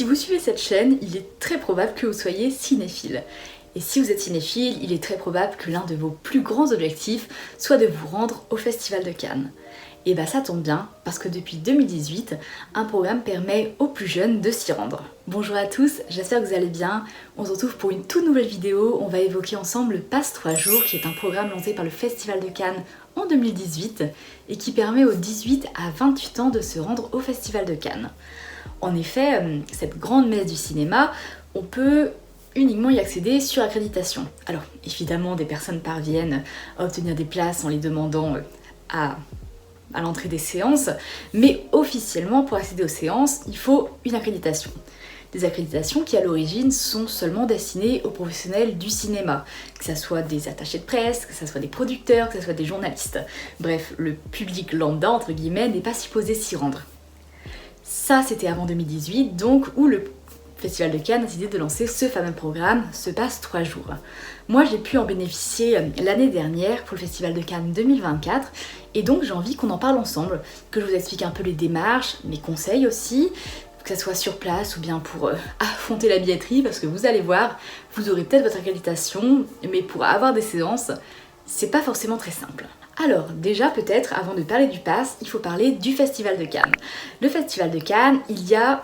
Si vous suivez cette chaîne, il est très probable que vous soyez cinéphile. Et si vous êtes cinéphile, il est très probable que l'un de vos plus grands objectifs soit de vous rendre au Festival de Cannes. Et bah ça tombe bien, parce que depuis 2018, un programme permet aux plus jeunes de s'y rendre. Bonjour à tous, j'espère que vous allez bien. On se retrouve pour une toute nouvelle vidéo. On va évoquer ensemble le Pass 3 jours, qui est un programme lancé par le Festival de Cannes en 2018 et qui permet aux 18 à 28 ans de se rendre au Festival de Cannes. En effet, cette grande messe du cinéma, on peut uniquement y accéder sur accréditation. Alors évidemment, des personnes parviennent à obtenir des places en les demandant à l'entrée des séances, mais officiellement, pour accéder aux séances, il faut une accréditation. Des accréditations qui, à l'origine, sont seulement destinées aux professionnels du cinéma, que ce soit des attachés de presse, que ce soit des producteurs, que ce soit des journalistes. Bref, le public lambda, entre guillemets, n'est pas supposé s'y rendre. Ça, c'était avant 2018, donc, où le Festival de Cannes a décidé de lancer ce fameux programme, ce Pass 3 jours. Moi, j'ai pu en bénéficier l'année dernière pour le Festival de Cannes 2024, et donc j'ai envie qu'on en parle ensemble, que je vous explique un peu les démarches, mes conseils aussi, que ça soit sur place ou bien pour affronter la billetterie, parce que vous allez voir, vous aurez peut-être votre accréditation, mais pour avoir des séances, c'est pas forcément très simple. Alors déjà peut-être, avant de parler du Pass, il faut parler du Festival de Cannes. Le Festival de Cannes, il y a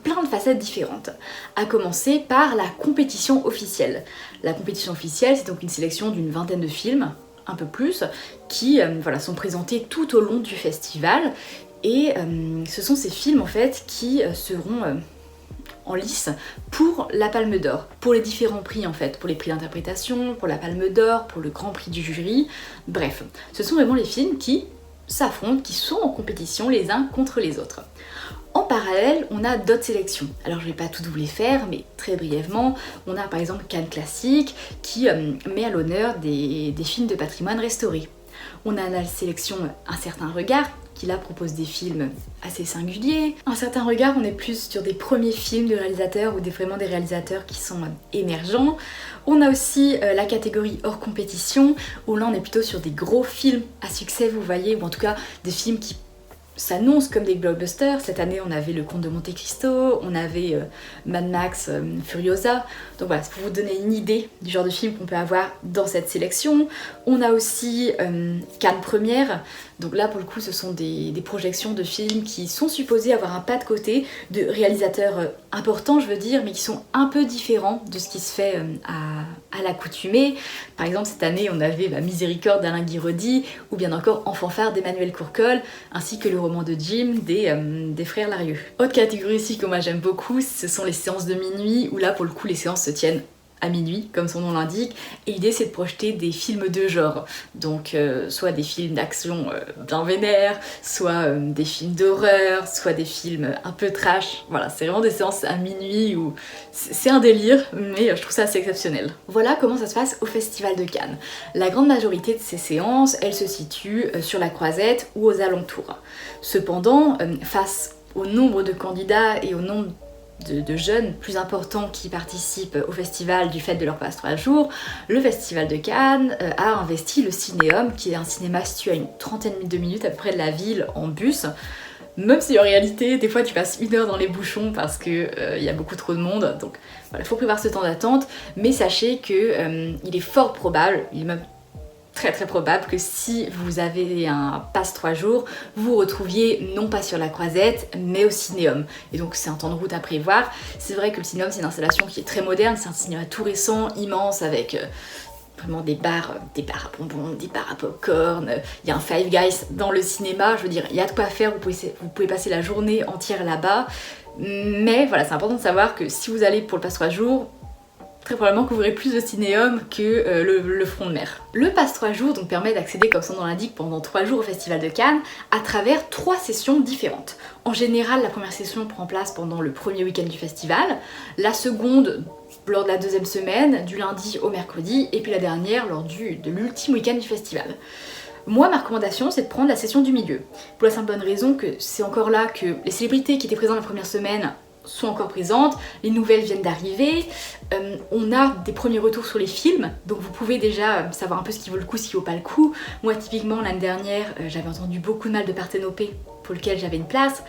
plein de facettes différentes, à commencer par la compétition officielle. La compétition officielle, c'est donc une sélection d'une vingtaine de films, un peu plus, qui sont présentés tout au long du festival, et ce sont ces films en fait qui seront en lice pour la Palme d'Or, pour les différents prix en fait, pour les prix d'interprétation, pour la Palme d'Or, pour le Grand Prix du jury, bref, ce sont vraiment les films qui s'affrontent, qui sont en compétition les uns contre les autres. En parallèle, on a d'autres sélections. Alors je vais pas toutes vous les faire, mais très brièvement, on a par exemple Cannes Classique qui met à l'honneur des films de patrimoine restaurés. On a la sélection Un certain regard, qui là propose des films assez singuliers. Un certain regard, on est plus sur des premiers films de réalisateurs ou vraiment des réalisateurs qui sont émergents. On a aussi la catégorie hors compétition, où là on est plutôt sur des gros films à succès, vous voyez, ou en tout cas des films qui s'annoncent comme des blockbusters. Cette année on avait Le Comte de Monte Cristo, on avait Mad Max Furiosa, donc voilà, c'est pour vous donner une idée du genre de film qu'on peut avoir dans cette sélection. On a aussi Cannes Première, donc là pour le coup ce sont des projections de films qui sont supposés avoir un pas de côté, de réalisateurs importants je veux dire, mais qui sont un peu différents de ce qui se fait à l'accoutumée. Par exemple cette année on avait Miséricorde d'Alain Guiraudy, ou bien encore En fanfare d'Emmanuel Courcol, ainsi que le roman de Jim des frères Larieux. Autre catégorie aussi que moi j'aime beaucoup, ce sont les séances de minuit, où là pour le coup les séances se tiennent à minuit, comme son nom l'indique, et l'idée c'est de projeter des films de genre, donc soit des films d'action bien vénères, soit des films d'horreur, soit des films un peu trash. Voilà, c'est vraiment des séances à minuit où c'est un délire, mais je trouve ça assez exceptionnel. Voilà comment ça se passe au Festival de Cannes. La grande majorité de ces séances, elles se situent sur la Croisette ou aux alentours. Cependant, face au nombre de candidats et au nombre de jeunes plus importants qui participent au festival du fait de leur Pass 3 jours, le Festival de Cannes a investi le Cinéum, qui est un cinéma situé à une trentaine de minutes à peu près de la ville en bus, même si en réalité des fois tu passes 1 heure dans les bouchons parce que y a beaucoup trop de monde, donc voilà, il faut prévoir ce temps d'attente, mais sachez que il est fort probable, il est même très très probable que si vous avez un Pass 3 jours, vous vous retrouviez non pas sur la Croisette, mais au Cinéum. Et donc c'est un temps de route à prévoir. C'est vrai que le Cinéum c'est une installation qui est très moderne, c'est un cinéma tout récent, immense, avec vraiment des bars à bonbons, des bars à popcorn, il y a un Five Guys dans le cinéma, je veux dire, il y a de quoi faire, vous pouvez passer la journée entière là-bas. Mais voilà, c'est important de savoir que si vous allez pour le Pass 3 jours, très probablement que vous aurez plus de cinéum que le front de mer. Le Pass 3 jours donc permet d'accéder, comme son nom l'indique, pendant 3 jours au Festival de Cannes à travers 3 sessions différentes. En général, la première session prend place pendant le premier week-end du festival, la seconde lors de la deuxième semaine, du lundi au mercredi, et puis la dernière lors de l'ultime week-end du festival. Moi, ma recommandation, c'est de prendre la session du milieu, pour la simple bonne raison que c'est encore là que les célébrités qui étaient présentes la première semaine sont encore présentes, les nouvelles viennent d'arriver, on a des premiers retours sur les films, donc vous pouvez déjà savoir un peu ce qui vaut le coup, ce qui vaut pas le coup. Moi typiquement l'année dernière, j'avais entendu beaucoup de mal de Parthénopée, pour lequel j'avais une place.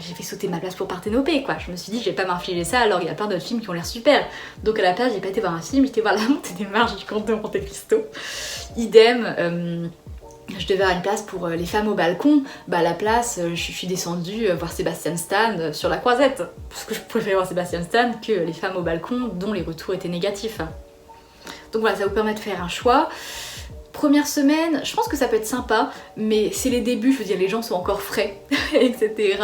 J'ai fait sauter ma place pour Parthénopée quoi. Je me suis dit je vais pas m'infliger ça alors il y a plein d'autres films qui ont l'air super. Donc à la place j'ai pas été voir un film, j'étais voir La Montée des Marges du Comte de Monte Cristo. Idem, je devais avoir une place pour Les Femmes au balcon. À la place je suis descendue voir Sébastien Stan sur la Croisette. Parce que je préférais voir Sébastien Stan que Les Femmes au balcon dont les retours étaient négatifs. Donc voilà, ça vous permet de faire un choix. Première semaine, je pense que ça peut être sympa, mais c'est les débuts, je veux dire, les gens sont encore frais, etc.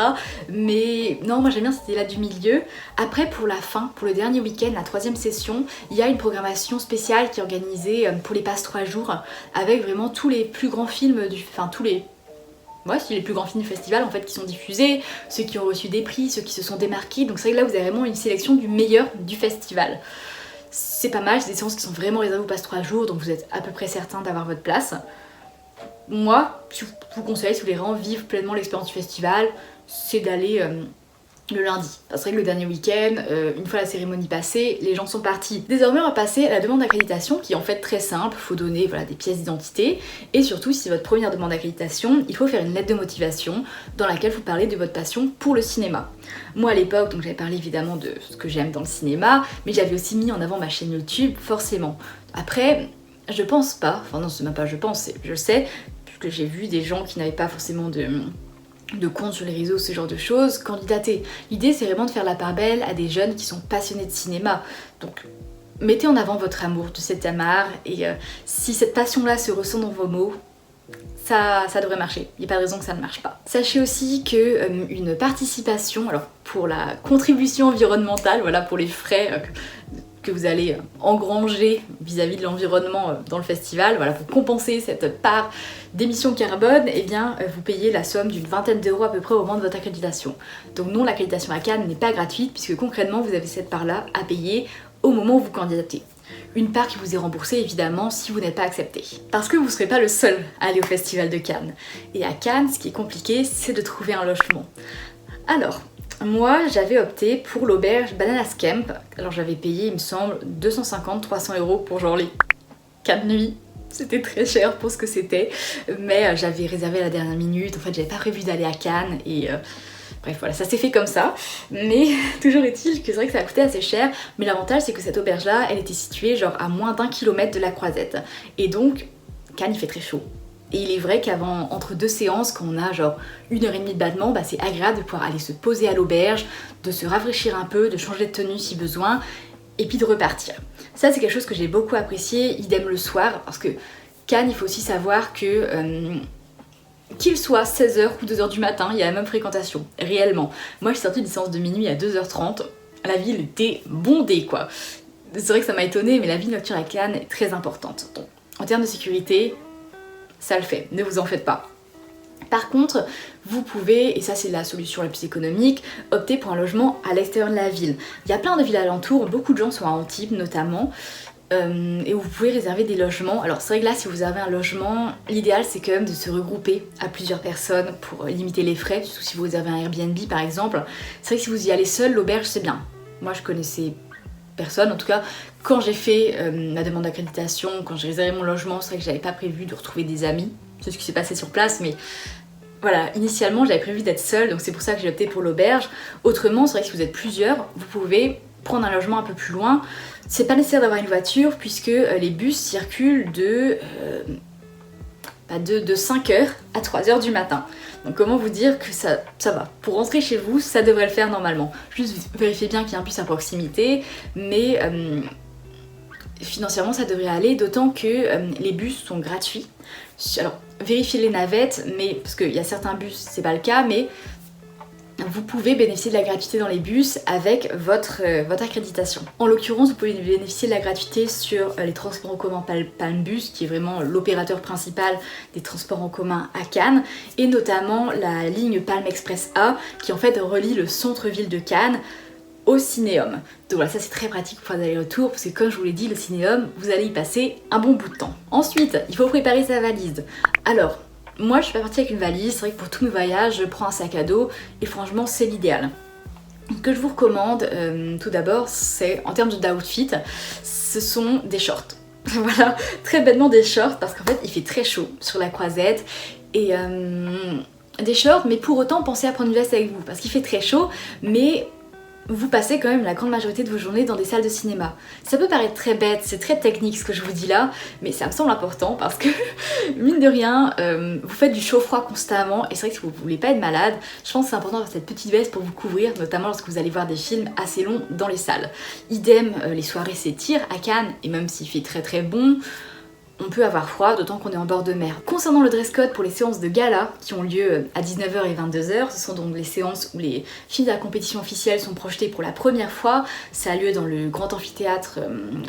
Mais non, moi j'aime bien cette idée-là du milieu. Après, pour la fin, pour le dernier week-end, la 3e session, il y a une programmation spéciale qui est organisée pour les passes 3 jours, avec vraiment tous les plus grands films c'est les plus grands films du festival en fait qui sont diffusés, ceux qui ont reçu des prix, ceux qui se sont démarqués. Donc c'est vrai que là vous avez vraiment une sélection du meilleur du festival. C'est pas mal, c'est des séances qui sont vraiment réservées aux passes 3 jours, donc vous êtes à peu près certain d'avoir votre place. Moi, je vous conseille, si vous voulez vraiment vivre pleinement l'expérience du festival, c'est d'aller le lundi. C'est vrai que le dernier week-end, une fois la cérémonie passée, les gens sont partis. Désormais, on va passer à la demande d'accréditation qui est en fait très simple. Il faut donner des pièces d'identité et surtout, si c'est votre première demande d'accréditation, il faut faire une lettre de motivation dans laquelle vous parlez de votre passion pour le cinéma. Moi à l'époque, donc j'avais parlé évidemment de ce que j'aime dans le cinéma, mais j'avais aussi mis en avant ma chaîne YouTube, forcément. Après, je pense pas, enfin non c'est même pas je pense, je sais, puisque j'ai vu des gens qui n'avaient pas forcément de compte sur les réseaux, ce genre de choses, candidater. L'idée c'est vraiment de faire la part belle à des jeunes qui sont passionnés de cinéma. Donc mettez en avant votre amour de cet art et si cette passion-là se ressent dans vos mots, ça devrait marcher. Il n'y a pas de raison que ça ne marche pas. Sachez aussi que une participation, alors pour la contribution environnementale, voilà pour les frais que vous allez engranger vis-à-vis de l'environnement dans le festival, voilà, pour compenser cette part d'émissions carbone, eh bien vous payez la somme d'une vingtaine d'euros à peu près au moment de votre accréditation. Donc non, l'accréditation à Cannes n'est pas gratuite puisque concrètement vous avez cette part-là à payer au moment où vous candidatez. Une part qui vous est remboursée évidemment si vous n'êtes pas accepté. Parce que vous ne serez pas le seul à aller au festival de Cannes. Et à Cannes, ce qui est compliqué, c'est de trouver un logement. Alors, moi j'avais opté pour l'auberge Bananas Camp. Alors j'avais payé, il me semble, 250-300 euros pour genre les 4 nuits. C'était très cher pour ce que c'était, mais j'avais réservé à la dernière minute. En fait, j'avais pas prévu d'aller à Cannes et bref, voilà, ça s'est fait comme ça. Mais toujours est-il que c'est vrai que ça a coûté assez cher. Mais l'avantage, c'est que cette auberge-là, elle était située genre à moins d'1 kilomètre de la Croisette. Et donc, Cannes, il fait très chaud. Et il est vrai qu'avant, entre 2 séances, quand on a genre 1h30 de battement, c'est agréable de pouvoir aller se poser à l'auberge, de se rafraîchir un peu, de changer de tenue si besoin, et puis de repartir. Ça, c'est quelque chose que j'ai beaucoup apprécié, idem le soir, parce que Cannes, il faut aussi savoir que qu'il soit 16h ou 2h du matin, il y a la même fréquentation, réellement. Moi, je suis sortie d'une séance de minuit à 2h30, la ville était bondée, quoi. C'est vrai que ça m'a étonnée, mais la vie nocturne à Cannes est très importante. Donc, en termes de sécurité, ça le fait, ne vous en faites pas. Par contre, vous pouvez, et ça c'est la solution la plus économique, opter pour un logement à l'extérieur de la ville. Il y a plein de villes alentours, beaucoup de gens sont à Antibes notamment, et vous pouvez réserver des logements. Alors c'est vrai que là, si vous avez un logement, l'idéal c'est quand même de se regrouper à plusieurs personnes pour limiter les frais, surtout si vous réservez un Airbnb par exemple. C'est vrai que si vous y allez seul, l'auberge c'est bien. Moi je connaissais personne, en tout cas quand j'ai fait ma demande d'accréditation, quand j'ai réservé mon logement, c'est vrai que j'avais pas prévu de retrouver des amis. C'est ce qui s'est passé sur place, mais voilà, initialement j'avais prévu d'être seule, donc c'est pour ça que j'ai opté pour l'auberge. Autrement, c'est vrai que si vous êtes plusieurs, vous pouvez prendre un logement un peu plus loin. C'est pas nécessaire d'avoir une voiture puisque les bus circulent de 5h à 3h du matin. Donc comment vous dire que ça va. Pour rentrer chez vous, ça devrait le faire normalement. Juste vérifiez bien qu'il y a un bus à proximité, mais financièrement ça devrait aller, d'autant que les bus sont gratuits. Alors vérifiez les navettes, mais parce qu'il y a certains bus c'est pas le cas, mais vous pouvez bénéficier de la gratuité dans les bus avec votre accréditation. En l'occurrence, vous pouvez bénéficier de la gratuité sur les transports en commun Palmbus, qui est vraiment l'opérateur principal des transports en commun à Cannes, et notamment la ligne Palm Express A, qui en fait relie le centre-ville de Cannes au Cinéum. Donc voilà, ça c'est très pratique pour faire des allers-retours, parce que comme je vous l'ai dit, le Cinéum, vous allez y passer un bon bout de temps. Ensuite, il faut préparer sa valise. Alors, moi je suis pas partie avec une valise, c'est vrai que pour tous mes voyages je prends un sac à dos et franchement c'est l'idéal. Ce que je vous recommande tout d'abord, c'est en termes d'outfit, ce sont des shorts. Voilà, très bêtement des shorts parce qu'en fait il fait très chaud sur la Croisette et des shorts, mais pour autant pensez à prendre une veste avec vous parce qu'il fait très chaud, mais vous passez quand même la grande majorité de vos journées dans des salles de cinéma. Ça peut paraître très bête, c'est très technique ce que je vous dis là, mais ça me semble important parce que, mine de rien, vous faites du chaud-froid constamment et c'est vrai que si vous voulez pas être malade, je pense que c'est important d'avoir cette petite veste pour vous couvrir, notamment lorsque vous allez voir des films assez longs dans les salles. Idem, les soirées s'étirent à Cannes et même s'il fait très très bon, on peut avoir froid, d'autant qu'on est en bord de mer. Concernant le dress code pour les séances de gala, qui ont lieu à 19h et 22h, ce sont donc les séances où les films de la compétition officielle sont projetés pour la première fois. Ça a lieu dans le grand amphithéâtre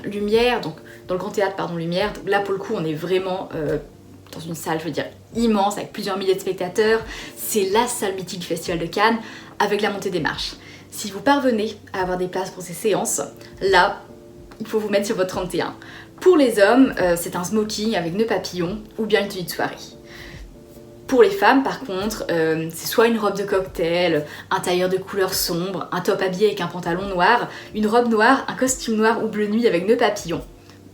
Lumière, donc dans le grand théâtre, pardon, Lumière. Donc là, pour le coup, on est vraiment dans une salle, je veux dire, immense, avec plusieurs milliers de spectateurs. C'est la salle mythique du Festival de Cannes, avec la montée des marches. Si vous parvenez à avoir des places pour ces séances, là, il faut vous mettre sur votre 31. Pour les hommes, c'est un smoking avec nœud papillon ou bien une tenue de soirée. Pour les femmes, par contre, c'est soit une robe de cocktail, un tailleur de couleur sombre, un top habillé avec un pantalon noir, une robe noire, un costume noir ou bleu nuit avec nœud papillon.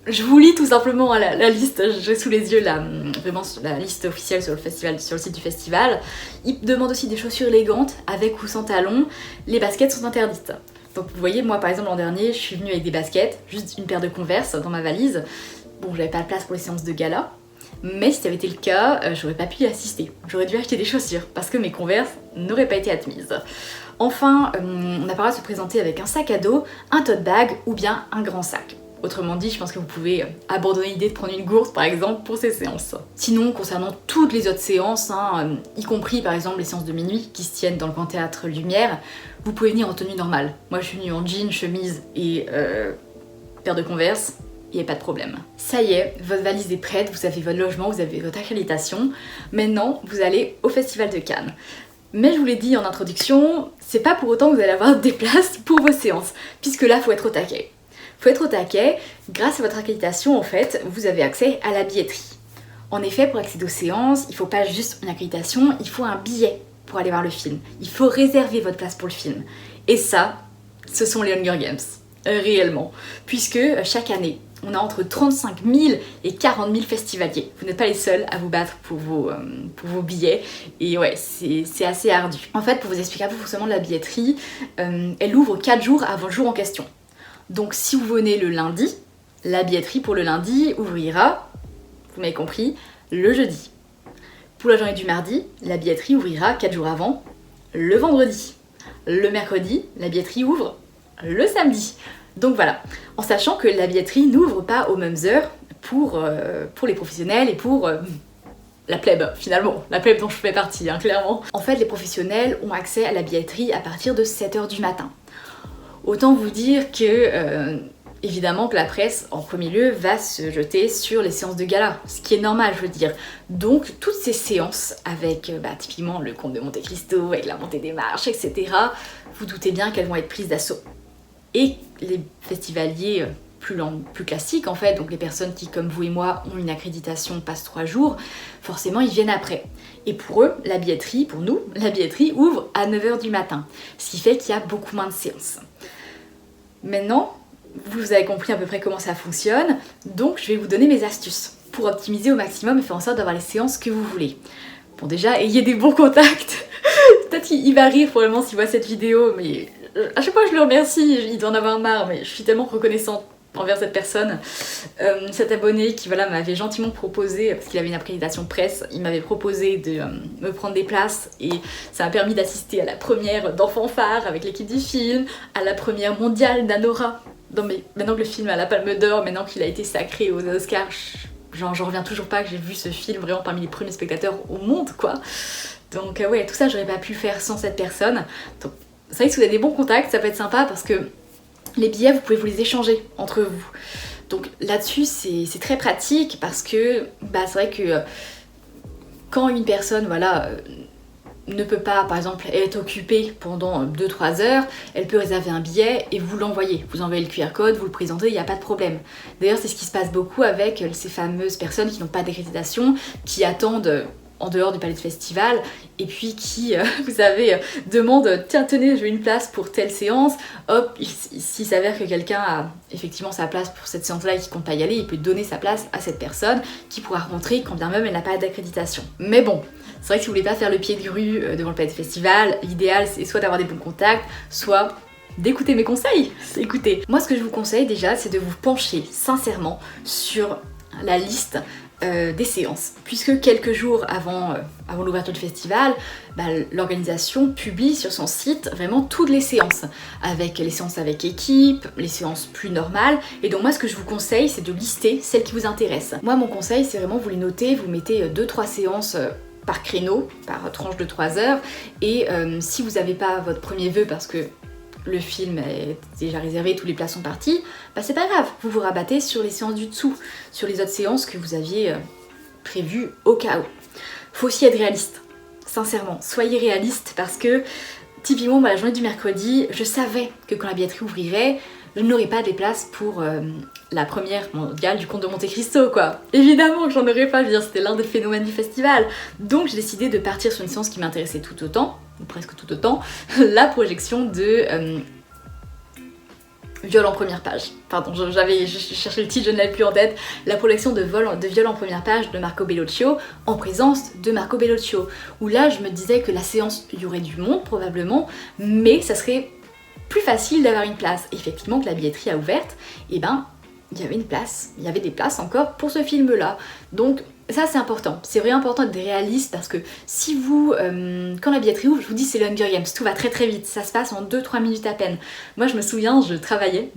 Je vous lis tout simplement la liste, j'ai sous les yeux vraiment la liste officielle sur le site du festival. Ils demandent aussi des chaussures élégantes avec ou sans talons, les baskets sont interdites. Donc vous voyez, moi par exemple l'an dernier, je suis venue avec des baskets, juste une paire de Converse dans ma valise. Bon, j'avais pas de place pour les séances de gala, mais si ça avait été le cas, j'aurais pas pu y assister. J'aurais dû acheter des chaussures, parce que mes Converse n'auraient pas été admises. Enfin, on n'a pas le droit de se présenter avec un sac à dos, un tote bag ou bien un grand sac. Autrement dit, je pense que vous pouvez abandonner l'idée de prendre une gourde par exemple pour ces séances. Sinon, concernant toutes les autres séances, y compris par exemple les séances de minuit qui se tiennent dans le grand théâtre Lumière, vous pouvez venir en tenue normale. Moi je suis venue en jean, chemise et paire de Converse, il n'y a pas de problème. Ça y est, votre valise est prête, vous avez votre logement, vous avez votre accréditation. Maintenant, vous allez au Festival de Cannes. Mais je vous l'ai dit en introduction, c'est pas pour autant que vous allez avoir des places pour vos séances, puisque là, faut être au taquet. Faut être au taquet, grâce à votre accréditation, en fait, vous avez accès à la billetterie. En effet, pour accéder aux séances, il faut pas juste une accréditation, il faut un billet pour aller voir le film. Il faut réserver votre place pour le film. Et ça, ce sont les Hunger Games, réellement. Puisque chaque année, on a entre 35 000 et 40 000 festivaliers. Vous n'êtes pas les seuls à vous battre pour vos billets. Et ouais, c'est assez ardu. En fait, pour vous expliquer un peu le fonctionnement de la billetterie, elle ouvre 4 jours avant le jour en question. Donc si vous venez le lundi, la billetterie pour le lundi ouvrira, vous m'avez compris, le jeudi. Pour la journée du mardi, la billetterie ouvrira 4 jours avant, le vendredi. Le mercredi, la billetterie ouvre le samedi. Donc voilà, en sachant que la billetterie n'ouvre pas aux mêmes heures pour les professionnels et pour la plèbe, finalement, la plèbe dont je fais partie, clairement. En fait, les professionnels ont accès à la billetterie à partir de 7h du matin. Autant vous dire que, évidemment, que la presse, en premier lieu, va se jeter sur les séances de gala, ce qui est normal, je veux dire. Donc, toutes ces séances, avec typiquement le Comte de Monte Cristo, avec la montée des marches, etc., vous doutez bien qu'elles vont être prises d'assaut. Et les festivaliers plus classiques, en fait, donc les personnes qui, comme vous et moi, ont une accréditation passe 3 jours, forcément, ils viennent après. Et pour eux, la billetterie, pour nous, la billetterie ouvre à 9h du matin, ce qui fait qu'il y a beaucoup moins de séances. Maintenant, vous avez compris à peu près comment ça fonctionne, donc je vais vous donner mes astuces pour optimiser au maximum et faire en sorte d'avoir les séances que vous voulez. Bon, déjà, ayez des bons contacts. Peut-être qu'il va rire probablement s'il voit cette vidéo, mais à chaque fois je le remercie, il doit en avoir marre, mais je suis tellement reconnaissante envers cette personne, cet abonné qui m'avait gentiment proposé, parce qu'il avait une accréditation presse, il m'avait proposé de me prendre des places et ça m'a permis d'assister à la première d'Enfants Phares avec l'équipe du film, à la première mondiale d'Anora. Non mais maintenant que le film a la Palme d'Or, maintenant qu'il a été sacré aux Oscars, j'en reviens toujours pas que j'ai vu ce film vraiment parmi les premiers spectateurs au monde quoi. Donc ouais, tout ça j'aurais pas pu le faire sans cette personne. Donc c'est vrai que si vous avez des bons contacts, ça peut être sympa parce que les billets, vous pouvez vous les échanger entre vous. Donc là-dessus, c'est très pratique parce que c'est vrai que quand une personne ne peut pas, par exemple, être occupée pendant 2-3 heures, elle peut réserver un billet et vous l'envoyer. Vous envoyez le QR code, vous le présentez, il n'y a pas de problème. D'ailleurs, c'est ce qui se passe beaucoup avec ces fameuses personnes qui n'ont pas d'accréditation, qui attendent en dehors du palais de festival, et puis qui, vous savez, demande « Tiens, tenez, je veux une place pour telle séance », hop, s'il s'avère que quelqu'un a effectivement sa place pour cette séance-là et qui compte pas y aller, il peut donner sa place à cette personne qui pourra rentrer quand bien même elle n'a pas d'accréditation. Mais bon, c'est vrai que si vous voulez pas faire le pied de grue devant le palais de festival, l'idéal c'est soit d'avoir des bons contacts, soit d'écouter mes conseils. Écoutez, moi ce que je vous conseille déjà, c'est de vous pencher sincèrement sur la liste des séances, puisque quelques jours avant l'ouverture du festival, l'organisation publie sur son site vraiment toutes les séances, avec les séances avec équipe, les séances plus normales, et donc moi ce que je vous conseille c'est de lister celles qui vous intéressent. Moi mon conseil c'est vraiment vous les notez, vous mettez 2-3 séances par créneau, par tranche de 3 heures, et si vous n'avez pas votre premier vœu parce que le film est déjà réservé, tous les places sont partis, c'est pas grave, vous vous rabattez sur les séances du dessous, sur les autres séances que vous aviez prévues au cas où. Faut aussi être réaliste, sincèrement, soyez réaliste parce que typiquement la journée du mercredi, je savais que quand la billetterie ouvrirait, je n'aurais pas des places pour la première mondiale du Comte de Monte Cristo quoi. Évidemment que j'en aurais pas, je veux dire c'était l'un des phénomènes du festival. Donc j'ai décidé de partir sur une séance qui m'intéressait tout autant, ou presque tout autant, la projection de Viol en première page. Pardon, je cherchais le titre, je ne l'avais plus en tête. La projection de Viol en première page de Marco Bellocchio, en présence de Marco Bellocchio. Où là je me disais que la séance, il y aurait du monde probablement, mais ça serait plus facile d'avoir une place. Et effectivement, que la billetterie a ouverte, et il y avait une place, il y avait des places encore pour ce film-là. Donc ça c'est important, c'est vraiment important d'être réaliste parce que si vous, quand la billetterie ouvre, je vous dis c'est le Hunger Games, tout va très très vite, ça se passe en 2-3 minutes à peine. Moi je me souviens, je travaillais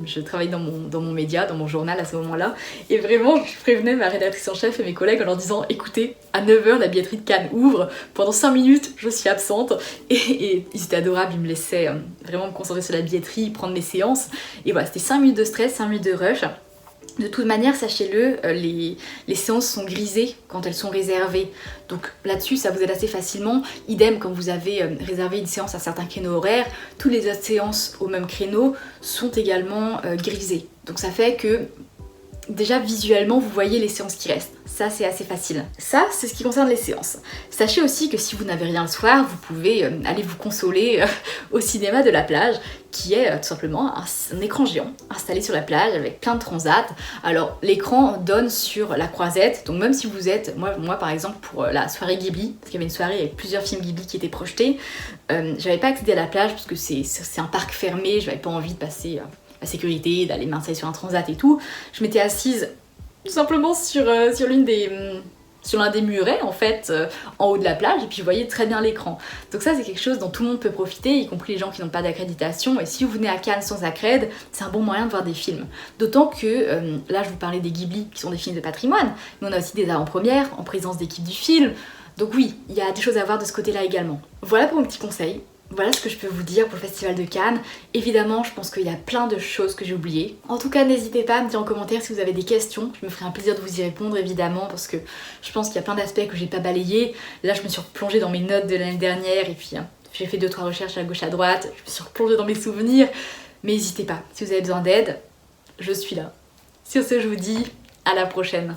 dans mon média, dans mon journal à ce moment-là, et vraiment je prévenais ma rédactrice en chef et mes collègues en leur disant écoutez, à 9h la billetterie de Cannes ouvre, pendant 5 minutes je suis absente, et ils étaient adorables, ils me laissaient vraiment me concentrer sur la billetterie, prendre mes séances, et voilà, c'était 5 minutes de stress, 5 minutes de rush. De toute manière, sachez-le, les séances sont grisées quand elles sont réservées. Donc là-dessus, ça vous aide assez facilement. Idem, quand vous avez réservé une séance à certains créneaux horaires, toutes les autres séances au même créneau sont également grisées. Donc ça fait que déjà visuellement, vous voyez les séances qui restent. Ça, c'est assez facile. Ça, c'est ce qui concerne les séances. Sachez aussi que si vous n'avez rien le soir, vous pouvez aller vous consoler au cinéma de la plage, qui est tout simplement un écran géant installé sur la plage avec plein de transats. Alors, l'écran donne sur la Croisette, donc même si vous êtes, moi par exemple, pour la soirée Ghibli, parce qu'il y avait une soirée avec plusieurs films Ghibli qui étaient projetés, j'avais pas accédé à la plage parce que c'est un parc fermé, j'avais pas envie de passer la sécurité, d'aller m'installer sur un transat et tout. Je m'étais assise tout simplement sur l'un des murets en fait, en haut de la plage, et puis je voyais très bien l'écran. Donc ça c'est quelque chose dont tout le monde peut profiter, y compris les gens qui n'ont pas d'accréditation, et si vous venez à Cannes sans accred, c'est un bon moyen de voir des films. D'autant que, là je vous parlais des Ghibli qui sont des films de patrimoine, mais on a aussi des avant-premières en présence d'équipes du film, donc oui, il y a des choses à voir de ce côté-là également. Voilà pour mon petit conseil. Voilà ce que je peux vous dire pour le Festival de Cannes. Évidemment, je pense qu'il y a plein de choses que j'ai oubliées. En tout cas, n'hésitez pas à me dire en commentaire si vous avez des questions. Je me ferai un plaisir de vous y répondre, évidemment, parce que je pense qu'il y a plein d'aspects que j'ai pas balayés. Là, je me suis replongée dans mes notes de l'année dernière, et puis j'ai fait 2-3 recherches à gauche à droite. Je me suis replongée dans mes souvenirs. Mais n'hésitez pas, si vous avez besoin d'aide, je suis là. Sur ce, je vous dis à la prochaine.